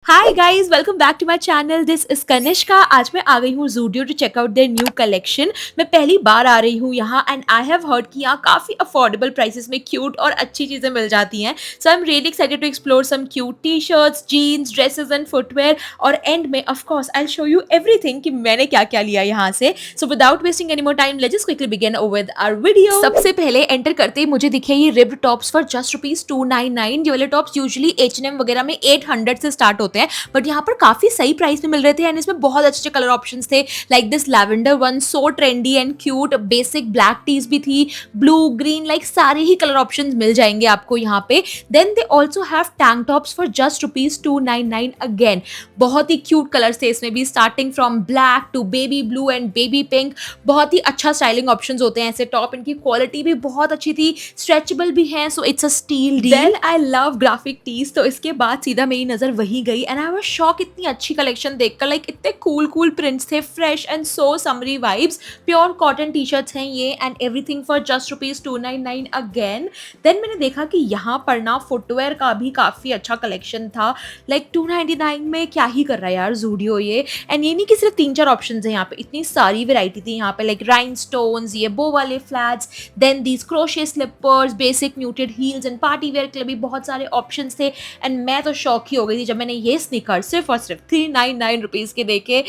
Hi guys, welcome back to my channel. This is Kanishka. आज मैं आ गई हूँ Zudio to check out their new collection. मैं पहली बार आ रही हूँ यहाँ एंड आई हैव हर्ड कि यहाँ काफ़ी अफोर्डेबल प्राइसेस में क्यूट और अच्छी चीज़ें मिल जाती हैं। So I am really excited to explore some cute T shirts, jeans, dresses and footwear. और एंड में of course I will show you everything कि मैंने क्या क्या लिया यहाँ से। So without wasting any more time, let's just quickly begin with our video. सबसे पहले एंटर करते ही मुझे दिखे ये रिब्ड टॉप्स फॉर जस्ट ₹299। ये वाले टॉप्स यूजुअली H&M वगैरह में 800 से स्टार्ट होते हैं, बट यहाँ पर काफी सही प्राइस में मिल रहे थे एंड इसमें बहुत अच्छे कलर ऑप्शंस थे। Like this lavender one, so trendy and cute. Basic black tees भी थी, ब्लू, ग्रीन, लाइक सारे ही कलर ऑप्शंस मिल जाएंगे आपको यहाँ पे। Then they also have tank tops for just ₹299 again. बहुत ही क्यूट कलर्स थे इसमें भी, starting from black to baby blue and baby pink. बहुत ही अच्छा स्टाइलिंग ऑप्शंस होते हैं ऐसे टॉप। इनकी क्वालिटी भी बहुत अच्छी थी, स्ट्रेचेबल भी है, so it's a steal deal. Then I love graphic tees, तो इसके बाद सीधा मेरी नजर वही गई एंड आई वाज शॉक इतनी अच्छी कलेक्शन देखकर। लाइक इतने कूल प्रिंट्स थे, fresh and so summery vibes. Pure cotton T shirts हैं ये and everything for just ₹299 again. Then मैंने देखा कि यहाँ पर ना फुटवेयर का भी काफ़ी अच्छा कलेक्शन था। लाइक 299 में क्या ही कर रहा है यार ज़ूडियो ये। एंड ये नहीं कि सिर्फ 3-4 ऑप्शन है यहाँ पे, इतनी सारी वेराइटी थी यहाँ पे। लाइक राइनस्टोन्स, ये बो वाले flats, then these crochet slippers, basic muted heels and party wear के लिए भी बहुत सारे ऑप्शंस थे। एंड मैं तो शॉक ही हो गई थी जब मैंने ये स्नीकर सिर्फ और सिर्फ ₹399 के देखे।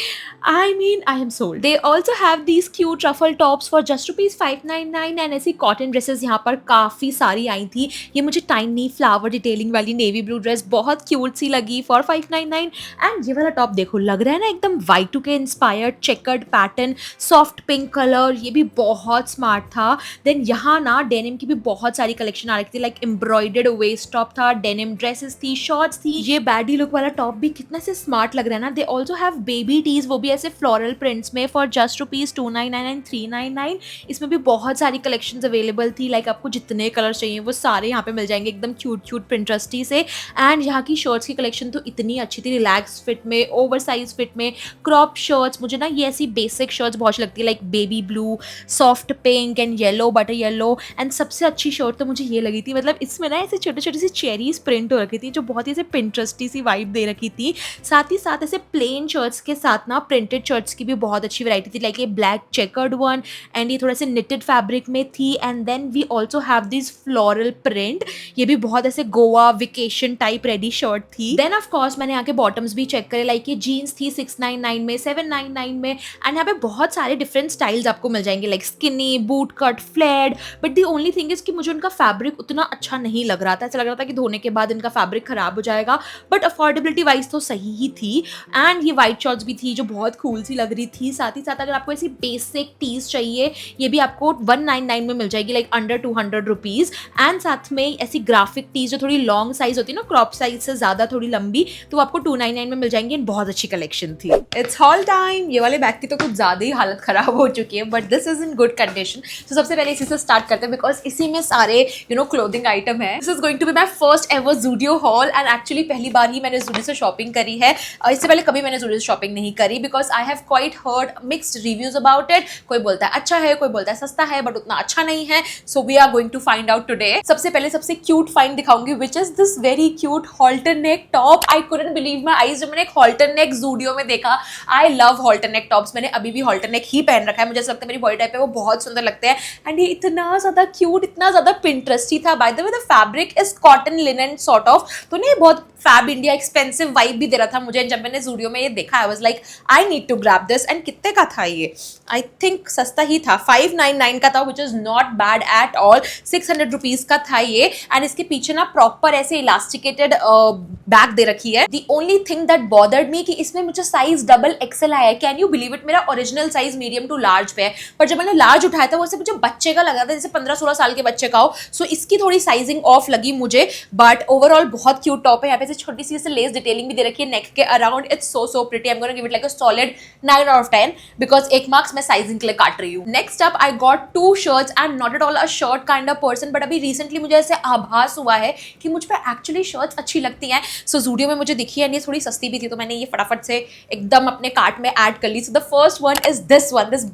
I mean I am sold. They also have these cute ruffle tops for just ₹599 and ऐसी कॉटन ड्रेसेस यहाँ पर काफ़ी सारी आई थी। ये मुझे टाइनी फ्लावर डिटेलिंग वाली नेवी ब्लू ड्रेस बहुत क्यूट सी लगी फॉर ₹599। एंड ये वाला टॉप देखो, लग रहा है ना एकदम Y2K inspired, checkered pattern, soft pink colour, ये भी बहुत स्मार्ट था। देन यहाँ ना डेनिम की भी बहुत सारी कलेक्शन आ रही थी। लाइक एम्ब्रॉयडर्ड वेस्ट टॉप था, डेनिम ड्रेसेस थी, शॉर्ट्स थी। ये बैडी लुक वाला टॉप भी कितना से स्मार्ट लग रहा है ना। They also have baby tees, वो भी ऐसे फ्लोरल प्रिंट्स में फॉर जस्ट ₹299 एंड $399। इसमें भी बहुत सारी कलेक्शंस अवेलेबल थी। लाइक आपको जितने कलर्स चाहिए वो सारे यहाँ पे मिल जाएंगे, एकदम क्यूट प्रिंट्रस्टी से। एंड यहाँ की शर्ट्स की कलेक्शन तो इतनी अच्छी थी, रिलैक्स फिट में, ओवर साइज फिट में, क्रॉप शर्ट्स। मुझे ना ये ऐसी बेसिक शर्ट्स बहुत अच्छी लगती है, like baby blue, soft pink and yellow, butter yellow. And सबसे अच्छी शर्ट तो मुझे ये लगी थी, मतलब इसमें ना ऐसे छोटे छोटे सी चेरीज प्रिंट हो रखी थी जो बहुत ही ऐसे पिंट्रस्टी सी वाइब दे रखी थी। साथ ही साथ ऐसे प्लेन शर्ट्स के साथ ना प्रिंटेड शर्ट्स की भी बहुत अच्छी वैरायटी थी। लाइक ये ब्लैक चेकर्ड वन एंड ये थोड़ा सा निटेड फैब्रिक में थी। And then we also have this floral print, ये भी बहुत ऐसे Goa vacation type ready shirt थी। देन ऑफ कोर्स मैंने यहाँ के बॉटम्स भी चेक करे। लाइक ये जीन्स थी 699 में, 799 में। एंड यहाँ पे बहुत सारे डिफरेंट स्टाइल्स आपको मिल जाएंगे, like skinny, boot cut, fled. But the only thing is कि मुझे उनका फैब्रिक उतना अच्छा नहीं लग रहा था। ऐसा लग रहा था कि धोने के बाद इनका फैब्रिक खराब हो जाएगा। बट अफोर्डेबिलिटी वाइज तो सही ही थी। एंड ये वाइट शॉर्ट्स भी थी जो बहुत कूल सी लग रही थी। साथ ही साथ अगर आपको ऐसी बेसिक टीज चाहिए, ये भी आपको 199 में मिल जाएगी, लाइक अंडर ₹200। एंड साथ में ऐसी ग्राफिक टीज जो थोड़ी लॉन्ग साइज होती है ना, क्रॉप साइज से ज्यादा थोड़ी लंबी, तो आपको 299 में मिल जाएंगी। बहुत अच्छी कलेक्शन थी। It's hall time. ये वाले बैग की तो कुछ ज्यादा ही हालत खराब हो चुकी है, but this is in good condition. तो सबसे पहले इसी से स्टार्ट करते हैं बिकॉज इसी में सारे क्लोथिंग आइटम है। This is going to be my first ever Zudio haul and actually पहली बार ही मैंने ज़ूडियो से शॉपिंग करी है। इससे पहले कभी मैंने ज़ूडियो से शॉपिंग नहीं करी because I have quite heard mixed reviews about it. कोई बोलता है अच्छा है, कोई बोलता है सस्ता है, बट उतना अच्छा नहीं है। So we are going to find out today. सबसे पहले सबसे क्यूट फाइंड दिखाऊंगी which is this very cute halter neck top. I couldn't believe my eyes जब मैंने एक हॉल्टर नेक ज़ूडियो में देखा। I love halter neck tops, मैंने अभी भी हॉल्टर नेक ही पहन रखा है। मुझे ऐसा लगता है मेरी बॉडी टाइप पे वो बहुत सुंदर लगते हैं। एंड ये इतना ज्यादा क्यूट, इतना ज्यादा पिंटरेस्टी था। By the way the fabric is cotton linen sort of, तो नहीं बहुत फैब इंडिया एक्सपेंसिव वाइब भी दे रहा था मुझे। जब मैंने ज़ूडियो में ये देखा I was like I need to grab this. And कितने का था ये? आई थिंक सस्ता ही था, 599 का था, which is not bad at all. 600 rupees का था ये। एंड इसके पीछे ना प्रॉपर ऐसे इलास्टिकेटेड बैग दे रखी है। The only thing that bothered me कि इसमें मुझे साइज XXL आया है। Can you believe it? मेरा original size medium to large पे है, पर जब मैंने लार्ज उठाया था वो ऐसे मुझे बच्चे का लगा था, जैसे 15-16 साल के बच्चे का हो। सो इसकी थोड़ी साइजिंग ऑफ लगी मुझे, बट ओवरऑल बहुत क्यूट टॉप है। यहाँ पे छोटी सी लेस डिटेलिंग भी दे रखी है नेक के around. It's so pretty. I am gonna give it like a solid 9 out of 10 because 1 marks मैं साइजिंग के लिए काट रही हूँ। Next up I got 2 shirts and not at all a shirt kind of person, but अभी recently मुझे ऐसे आभास हुआ है कि मुझ पर एक्चुअली शर्ट्स अच्छी लगती हैं। सो ज़ूडियो में मुझे दिखी है, ये थोड़ी सस्ती भी थी, तो मैंने ये फटाफट से एकदम अपने कार्ट में ऐड कर ली। So the first one is this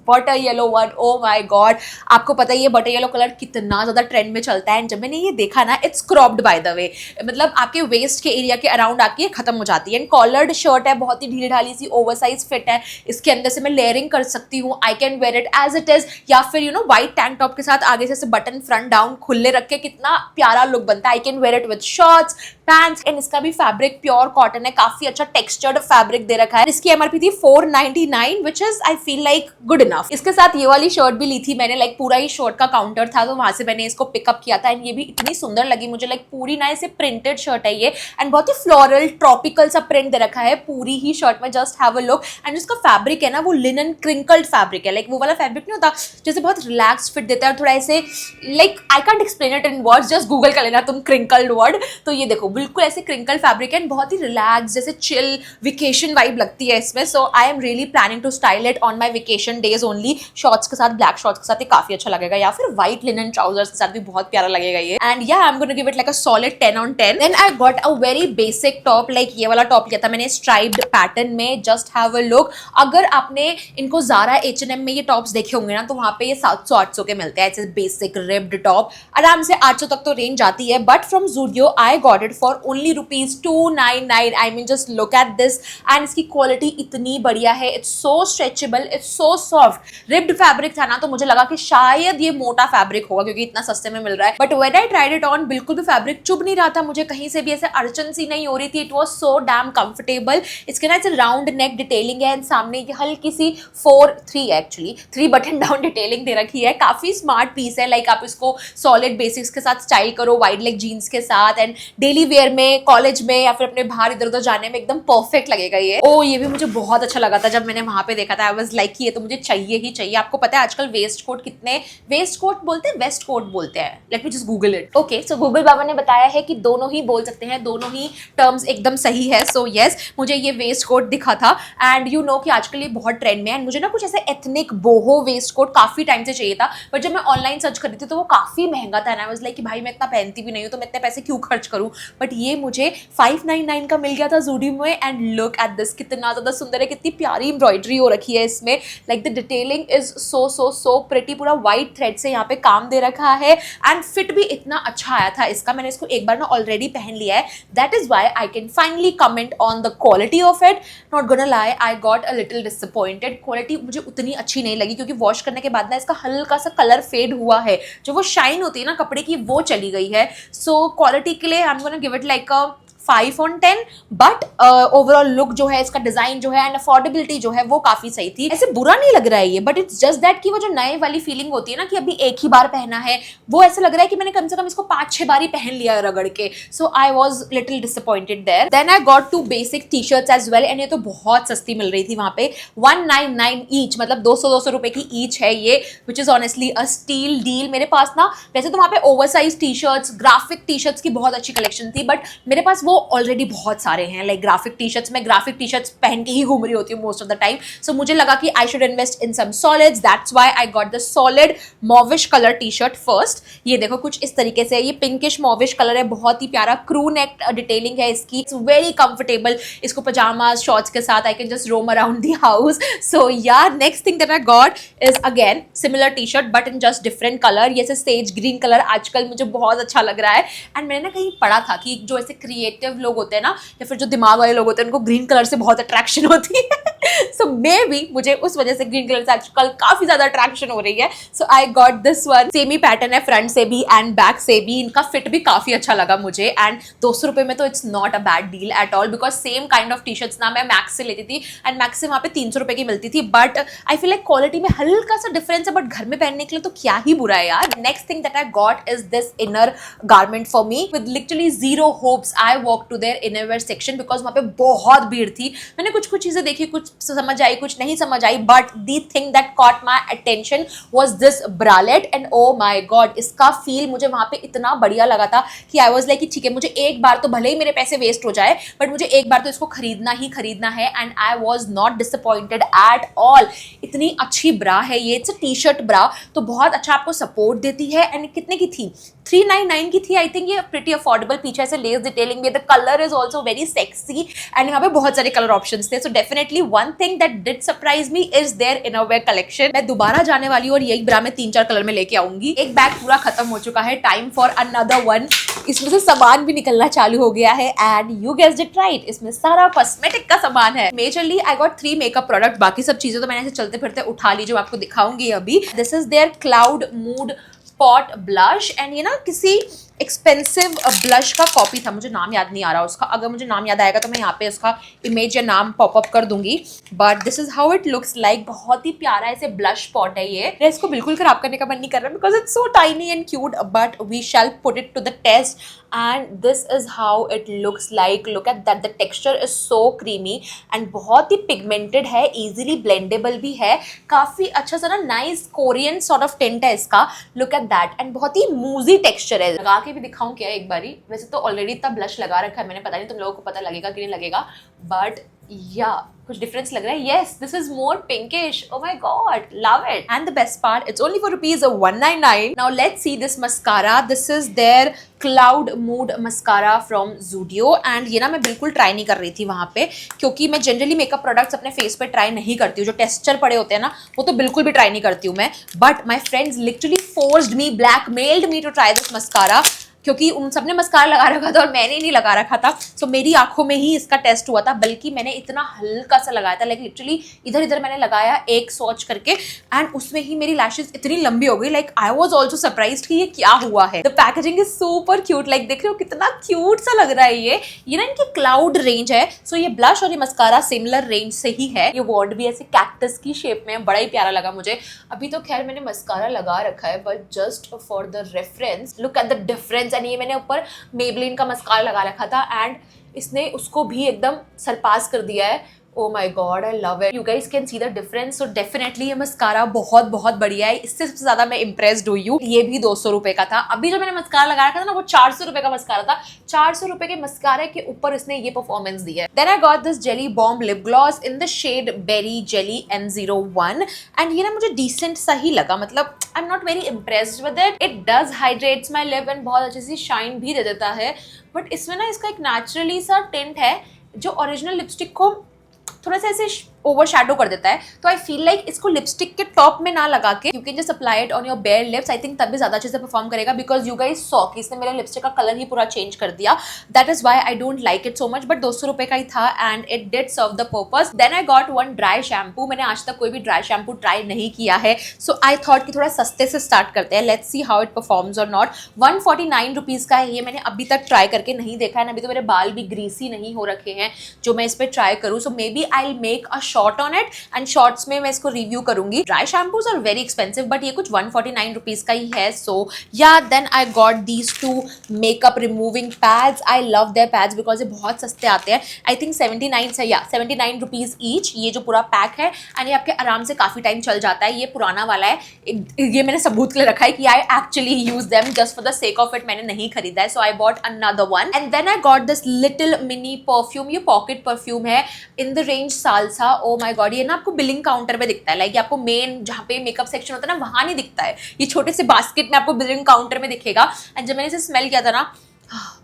butter yellow one. Oh my God, आपको पता है ये बटर येलो कलर कितना ज्यादा ट्रेंड में चलता है। एंड जब मैंने ये देखा ना, it's cropped by the way, मतलब आपके वेस्ट के एरिया के अराउंड आके ये खत्म हो जाती है। एंड कॉलर्ड शर्ट है, बहुत ही ढीली ढाली सी ओवरसाइज फिट है, इसके अंदर से मैं लेयरिंग कर सकती हूँ, I can wear it as it is, या फिर you know white tank top के साथ आगे से बटन फ्रंट डाउन खुले रख के कितना प्यारा लुक बनता है। आई can wear it with shorts, pants. And इसका भी फैब्रिक प्योर कॉटन है, काफी अच्छा टेक्सचर्ड फैब्रिक दे रखा है। इसकी एमआरपी थी 499 which is I feel like good enough. इसके साथ ये वाली शर्ट भी ली थी मैंने, लाइक पूरा ही शर्ट का काउंटर था तो वहां से मैंने इसको पिकअप किया था। एंड ये भी इतनी सुंदर लगी मुझे, लाइक पूरी ना ऐसे प्रिंटेड शर्ट है ये, एंड बहुत ही फ्लोरल ट्रॉपिकल सा प्रिंट दे रखा है पूरी ही शर्ट में। Just have a look. And इसका फैब्रिक है ना वो लिनन क्रिंकल्ड फैब्रिक है, लाइक वो वाला फैब्रिक नहीं होता जैसे बहुत रिलैक्स फिट देता है और थोड़ा ऐसे, like I can't explain it in words, just Google कर लेना तुम क्रिंकल्ड वर्ड। तो ये देखो बिल्कुल ऐसे क्रिंकल फैब्रिक है, बहुत ही रिलैक्स जैसे चिल वेकेशन वाइब लगती है इसमें। So I am really planning to style it on my vacation days only. Shorts के साथ, ब्लैक शॉर्ट्स के साथ ये काफी अच्छा लगेगा, या फिर व्हाइट लिनन ट्राउजर्स के साथ भी बहुत प्यारा लगेगा ये। And yeah I am gonna give it like a solid 10 on 10। Then I got a very basic top, like ये वाला टॉप लिया था मैंने स्ट्राइप्ड पैटर्न में। Just have a look. अगर आपने इनको ज़ारा H&M में ये टॉप्स देखे होंगे ना तो वहाँ पे ये 700-800 के मिलते हैं, ऐसे बेसिक रिब्ड टॉप। आराम से 800 तक तो रेंज जाती है, but from Zudio I got it for only ₹299। I mean just look at this. And इसकी क्वालिटी इतनी बढ़िया है, it's so stretchable, it's so soft. Ribbed fabric था ना तो मुझे लगा कि शायद ये मोटा फैब्रिक होगा क्योंकि इतना सस्ते में मिल रहा है, but when I tried it on बिल्कुल भी फैब्रिक चुभ नहीं रहा था मुझे, कहीं से भी ऐसे अड़चन सी नहीं हो रही थी। It was so damn comfortable. इसके ना ऐसे राउंड नेक डिटेलिंग है, एंड सामने ये हल्की सी 3 बटन डाउन डिटेलिंग दे रखी है। काफी स्मार्ट पीस है, लाइक आप इसको सॉलिड बेसिक्स के साथ स्टाइल करो, वाइड लेग जीन्स के साथ, एंड डेली वेयर में, कॉलेज में, या फिर अपने बाहर इधर उधर जाने में एकदम परफेक्ट लगेगा ये। ओ ये भी मुझे बहुत अच्छा लगा था जब मैंने वहां पे देखा था। आई वाज लाइक ये तो मुझे चाहिए ही चाहिए। आपको पता है आजकल वेस्ट कोट कितने, वेस्ट कोट बोलते हैं, वेस्ट कोट बोलते हैं, let me just Google it. Okay, so Google बाबा ने बताया है कि दोनों ही बोल सकते हैं, दोनों ही टर्म्स एकदम सही है। सो यस, मुझे ये वेस्ट कोट दिखा था, एंड यू नो कि आजकल ये बहुत ट्रेंड में है। एंड मुझे ना कुछ ऐसे एथनिक बोहो वेस्ट कोट काफी टाइम से चाहिए था, बट जब मैं ऑनलाइन सर्च करी थी तो वो काफी महंगा था। एंड आई वाज लाइक कि भाई मैं इतना पहनती भी नहीं हूँ तो मैं इतने पैसे क्यों खर्च करूँ, बट ये मुझे 599 का मिल गया था Zudio में। एंड लुक एट दिस, कितना ज्यादा सुंदर है, कितनी प्यारी एम्ब्रॉयडरी हो रखी है इसमें, like the detailing is so so so pretty. पूरा व्हाइट थ्रेड से यहाँ पे काम दे रखा है, एंड फिट भी इतना अच्छा आया था इसका। मैंने इसको एक बार ना ऑलरेडी पहन लिया है, that is why I can finally comment on the quality of it. Not gonna lie, I got a little disappointed. Quality मुझे उतनी अच्छी नहीं लगी क्योंकि वॉश करने के बाद ना इसका हल्का सा कलर फेड हुआ है, जो वो शाइन होती है ना कपड़े की वो चली गई है। सो क्वालिटी के लिए आई am gonna give it like a 5 on 10, but overall look जो है, इसका डिजाइन जो है एंड अफोर्डेबिलिटी जो है वो काफी सही थी। ऐसे बुरा नहीं लग रहा है ये, बट इट्स जस्ट दैट कि वो जो नए वाली फीलिंग होती है ना कि अभी एक ही बार पहना है, वो ऐसा लग रहा है कि मैंने कम से कम इसको 5-6 बार ही पहन लिया रगड़ के। So I was little disappointed there. Then I got 2 basic T shirts as well, and ये तो बहुत सस्ती मिल रही थी वहां पे, 199 ईच, मतलब 200 रुपए की ईच है ये, which is honestly a steal deal. मेरे पास ना वैसे तो वहां पे oversize T shirts, graphic T shirts की बहुत अच्छी कलेक्शन थी, बट मेरे पास वो ऑलरेडी बहुत सारे हैं। लाइक ग्राफिक टी शर्ट्स, मैं ग्राफिक टी शर्ट्स पहन के ही घूम रही होती हूँ most of the time. So मुझे लगा कि I should invest in some solids, that's why I got the solid mauvish colour T shirt first. ये देखो कुछ इस तरीके से, ये पिंकिश मॉविश कलर है, बहुत ही प्यारा क्रू नेक डिटेलिंग है इसकी, इट्स वेरी कंफर्टेबल। इसको पजामाज शॉर्ट्स के साथ I can just roam around the house. So यार next thing that I got is again similar T shirt but in just different colour. ये सेज ग्रीन कलर आजकल मुझे बहुत अच्छा लग रहा है, एंड मैंने ना कहीं पढ़ा था कि जो ऐसे क्रिएटिव लोग होते हैं ना, या फिर जो दिमाग वाले लोग होते हैं, उनको ग्रीन कलर से बहुत अट्रैक्शन होती है। सो मे बी मुझे उस वजह से ग्रीन कलर से आजकल काफी ज्यादा अट्रैक्शन हो रही है। So I got this one, same ही पैटर्न है फ्रंट से भी एंड बैक से भी। इनका फिट भी काफी अच्छा लगा मुझे, एंड 200 रुपए में तो it's not a bad deal at all, because same kind of T shirts ना मैं मैक्स से लेती थी, एंड मैक्स से वहां पे 300 रुपए की मिलती थी, but I feel like quality में हल्का सा डिफरेंस है, बट घर में पहनने के लिए तो क्या ही बुरा है यार। Next thing that I got is this inner garment for me with literally zero hopes. I walk to their innerwear section because वहां पे बहुत भीड़ थी। मैंने कुछ चीजें देखी, कुछ समझ आई, कुछ नहीं समझ आई, but the thing that caught my attention was this bralette, and oh my God, इसका फील मुझे वहां पे इतना बढ़िया लगा था कि आई वाज लाइक ठीक है, मुझे एक बार तो भले ही मेरे पैसे वेस्ट हो जाए, बट मुझे एक बार तो इसको खरीदना ही खरीदना है। And I was not disappointed at all. इतनी अच्छी ब्रा है ये, इट्स अ टी शर्ट ब्रा, तो बहुत अच्छा आपको सपोर्ट देती है। एंड कितने की थी? 399 की थी आई थिंक। ये प्रिटी अफोर्डेबल, पीछे से लेस डिटेलिंग में, the colour is also very sexy and यहाँ पे बहुत सारे कलर ऑप्शंस थे। So definitely one thing that did surprise me is their innerwear collection. मैं दोबारा जाने वाली हूँ और यही ब्रा में 3-4 कलर में लेके आऊंगी। एक बैग पूरा खत्म हो चुका है, टाइम फॉर अनदर वन। इसमें से सामान भी निकलना चालू हो गया है and you guessed it right, इसमें सारा कॉस्मेटिक का सामान है। Majorly I got 3 makeup product, बाकी सब चीजें तो मैंने ऐसे चलते फिरते उठा ली जो आपको दिखाऊंगी अभी। This is their cloud mood pot blush and ये ना किसी एक्सपेंसिव ब्लश का कॉपी था, मुझे नाम याद नहीं आ रहा उसका। अगर मुझे नाम याद आएगा तो मैं यहाँ पे उसका इमेज या नाम पॉपअप कर दूंगी। But this is how it looks like. बहुत ही प्यारा ऐसे ब्लश पॉट है ये। इसको बिल्कुल खराब करने का मन नहीं कर रहा because it's so tiny and cute, but we shall put it to the test and this is how it looks like. Look at that, the texture is so creamy and बहुत ही पिगमेंटेड है, easily blendable भी है, काफी अच्छा सा ना nice Korean sort of tint है इसका। लुक एट दैट एंड बहुत ही मूजी टेक्सचर है। लगा के भी दिखाऊं क्या एक बारी? वैसे तो ऑलरेडी इतना ब्लश लगा रखा है मैंने, पता नहीं तुम लोगों को पता लगेगा कि नहीं लगेगा, बट या कुछ डिफरेंस लग रहा है। Yes, this is more pinkish. Oh my God, love it. And the best part, it's only for ₹199। Now let's see this mascara. This is their cloud mood mascara from Zudio and ये ना मैं बिल्कुल try नहीं कर रही थी वहाँ पे, क्योंकि मैं जनरली मेकअप प्रोडक्ट्स अपने फेस पे ट्राई नहीं करती हूँ। जो टेक्सचर पड़े होते हैं ना वो तो बिल्कुल भी ट्राई नहीं करती हूँ मैं। But my friends literally forced me, blackmailed me to try this mascara, क्योंकि उन सबने मस्कारा लगा रखा था और मैंने नहीं लगा रखा था। सो मेरी आंखों में ही इसका टेस्ट हुआ था, बल्कि मैंने इतना हल्का सा लगाया था, लाइक लिटरली इधर इधर मैंने लगाया एक स्वॉच करके एंड उसमें ही मेरी लैशेस इतनी लंबी हो गई। Like I was also surprised कि ये क्या हुआ है। The packaging is super cute, like देख रहे हो कितना क्यूट सा लग रहा है ये ना इनकी क्लाउड रेंज है। सो ये ब्लश और ये मस्कारा सिमिलर रेंज से ही है। ये वर्ड भी ऐसे कैक्टस की शेप में, बड़ा ही प्यारा लगा मुझे। अभी तो खैर मैंने मस्कारा लगा रखा है, but just for the reference look at the difference. And ये मैंने ऊपर मेबलिन का मस्कारा लगा रखा था एंड इसने उसको भी एकदम सरपास कर दिया है। Oh my god, I love it. You guys can see the difference. So definitely ये मस्कारा बहुत बहुत बढ़िया है। इससे सबसे ज्यादा मैं इम्प्रेस्ड हुई हूँ। ये भी 200 रुपए का था। अभी जो मैंने मस्कारा लगा रखा था ना वो 400 रुपए का मस्कारा था। 400 रुपए के मस्कारे के ऊपर इसने ये परफॉर्मेंस दी है। Then I got this Jelly Bomb lip gloss in the shade Berry Jelly M01 and ये ना मुझे decent सा ही लगा, मतलब I'm not very impressed with it. It does hydrates my lip and बहुत अच्छी सी शाइन भी दे देता है, बट इसमें ना इसका एक नेचुरली सा टिंट है जो ओरिजिनल लिपस्टिक को थोड़ा सा ऐसे ओवर शैडो कर देता है। तो आई फील लाइक इसको लिपस्टिक के टॉप में ना लगा के you can just apply it on your bear lips. I think तब भी ज्यादा अच्छे से परफॉर्म करेगा, बिकॉज यू गाइस सॉ कि इसने मेरे लिपस्टिक का कलर ही पूरा चेंज कर दिया। That is why I don't like it so much, but 200 रुपए का ही था and it did serve the purpose. Then I got one dry shampoo. मैंने आज तक कोई भी ड्राई शैम्पू ट्राई नहीं किया है, सो आई थॉट कि थोड़ा सस्ते से स्टार्ट करते हैं। Let's see how it performs और नॉट। 149 रुपीज का है ये। मैंने अभी तक ट्राई करके नहीं देखा है, अभी तो मेरे बाल भी ग्रीसी नहीं हो रखे हैं जो मैं इस पर ट्राई करूँ। So maybe I will make a short on it and shorts में मैं इसको रिव्यू करूंगी। Dry shampoos are very expensive, but ये कुछ 149 रुपीज का ही है। So yeah then I got these 2 makeup removing pads. I love their pads because ये बहुत सस्ते आते हैं। आई थिंक 79 से या 79 रुपीज ईच ये जो पूरा पैक है एंड ये आपके आराम से काफी टाइम चल जाता है। ये पुराना वाला है, ये मैंने सबूत के लिए रखा है कि I actually use them, just for the sake of it मैंने नहीं खरीदा है। So I bought another one and then I got this little mini perfume. ये पॉकेट परफ्यूम है in the range Salsa. Oh my God, ये ना आपको billing counter पे दिखता है, लाइक ये आपको मेन जहाँ पे मेकअप सेक्शन होता है ना वहां नहीं दिखता है, ये छोटे से बास्केट में आपको बिलिंग काउंटर में दिखेगा। एंड जब मैंने इसे स्मेल किया था ना,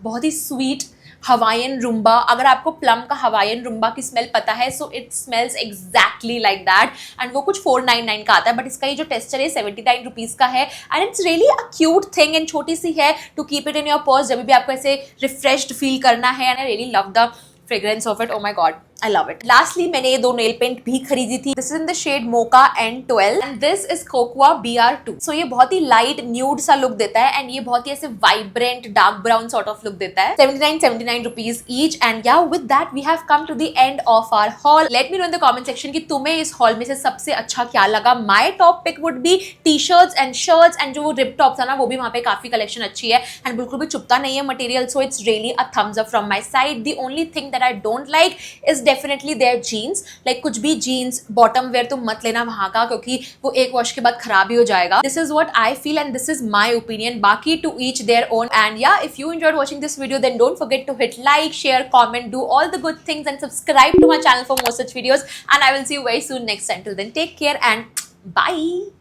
बहुत ही स्वीट हवाईयन रुम्बा। अगर आपको प्लम का हवाईयन रुम्बा की स्मेल पता है, so it smells exactly like that and वो कुछ 499 का आता है, बट इसका ये जो टेक्सचर है 79 रुपीज का है and it's really a cute thing and छोटी सी है to keep it in your purse जब भी आपको ऐसे रिफ्रेश्ड फील करना है and I really love the fragrance of it. Oh my god, I love it. Lastly, मैंने ये 2 नेल पेंट भी खरीदी थी. This is in the shade Mocha N12 and this is Cocoa BR2. So ये बहुत ही लाइट न्यूड सा look देता है एंड ये बहुत ही ऐसे vibrant dark brown sort of look देता है. 79 rupees each and yeah with that we have come to the end of our haul. Let me know in the comment section कि तुम्हें इस हॉल में से सबसे अच्छा क्या लगा. My top pick would be T shirts and shirts and जो वो रिप टॉप्स है ना वो भी वहाँ पे काफी कलेक्शन अच्छी है एंड बिल्कुल भी चुपता नहीं है material. So it's really a thumbs up from my side. The only thing that I don't like is definitely their jeans. Like कुछ भी जीन्स बॉटम वेयर तुम मत लेना वहां का, क्योंकि वो एक वॉश के बाद खराब ही हो जाएगा. This is what I feel and this is my opinion. बाकी to each their own. And yeah if you enjoyed watching this video then don't forget to hit like, share, comment, do all the good things and subscribe to my channel for more such videos and I will see you very soon next time. Till then, take care and bye.